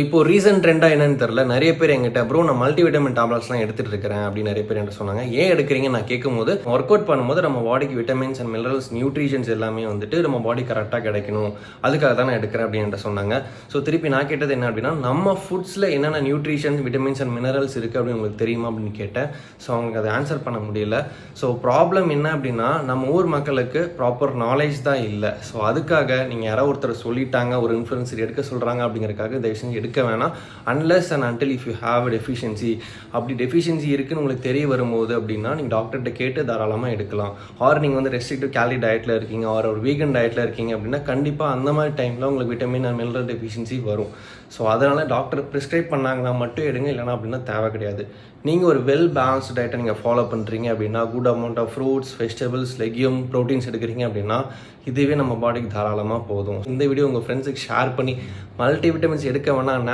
இப்போ ரீசன்ட் ட்ரெண்டாக என்னன்னு தெரியல, நிறைய பேர் என்கிட்ட ப்ரோ நான் மல்டிவிட்டமின் டேப்லெட்ஸ்லாம் எடுத்துட்டு இருக்கிறேன் அப்படின்னு நிறைய பேர் என்கிட்ட சொன்னாங்க. ஏன் எடுக்கிறீங்கன்னு நான் கேட்கும்போது, ஒர்க் அவுட் பண்ணும்போது நம்ம பாடிக்கு விட்டமின்ஸ் அண்ட் மினரல்ஸ், நியூட்ரிஷன்ஸ் எல்லாமே வந்துட்டு நம்ம பாடி கரெக்டாக கிடைக்கணும், அதுக்காக தான் நான் எடுக்கிறேன் அப்படின்னு சொன்னாங்க. ஸோ திருப்பி நான் கேட்டது என்ன அப்படின்னா, நம்ம ஃபுட்ஸில் என்னென்ன நியூட்ரிஷன்ஸ், விட்டமின்ஸ் அண்ட் மினரல்ஸ் இருக்குது அப்படின்னு உங்களுக்கு தெரியுமா அப்படின்னு கேட்டேன். ஸோ அவங்களுக்கு அதை ஆன்சர் பண்ண முடியல. ஸோ ப்ராப்ளம் என்ன அப்படின்னா, நம்ம ஊர் மக்களுக்கு ப்ராப்பர் நாலேஜ் தான் இல்லை. ஸோ அதுக்காக நீங்கள் யாரோ ஒருத்தர் சொல்லிட்டாங்க, ஒரு இன்ஃப்ளூயன்சர் எடுக்க சொல்கிறாங்க அப்படிங்கிறதுக்காக தயவு செஞ்சு எடுக்க வேணாம். Unless and until if you have a deficiency, அப்படி டெஃபிஷியன்சி இருக்குன்னு உங்களுக்கு தெரிய வரும்போது அப்படின்னா நீங்கள் டாக்டர்கிட்ட கேட்டு தாராளமாக எடுக்கலாம். ஆர் நீங்கள் வந்து ரெஸ்ட்ரிக்டிவ் கேலரி டயட்டில் இருக்கீங்க, ஆர் ஒரு வீகன் டயட்டில் இருக்கீங்க அப்படின்னா கண்டிப்பாக அந்த மாதிரி டைமில் உங்களுக்கு விட்டமின் அண்ட் மினரல் டெஃபிஷியன்சி வரும். ஸோ அதனால் டாக்டர் ப்ரிஸ்கிரைப் பண்ணாங்கன்னா மட்டும் எடுங்க, இல்லைனா அப்படின்னா தேவை கிடையாது. நீங்கள் ஒரு வெல் பேலன்ஸ்டு டயட்டை நீங்கள் ஃபாலோ பண்ணுறீங்க அப்படின்னா, good amount of fruits, vegetables, legume, proteins எடுக்கிறீங்க அப்படின்னா இதுவே நம்ம பாடிக்கு தாராளமாக போதும். இந்த வீடியோ உங்கள் ஃப்ரெண்ட்ஸுக்கு ஷேர் பண்ணி மல்டி விட்டமின்ஸ் எடுக்க வேணாம்,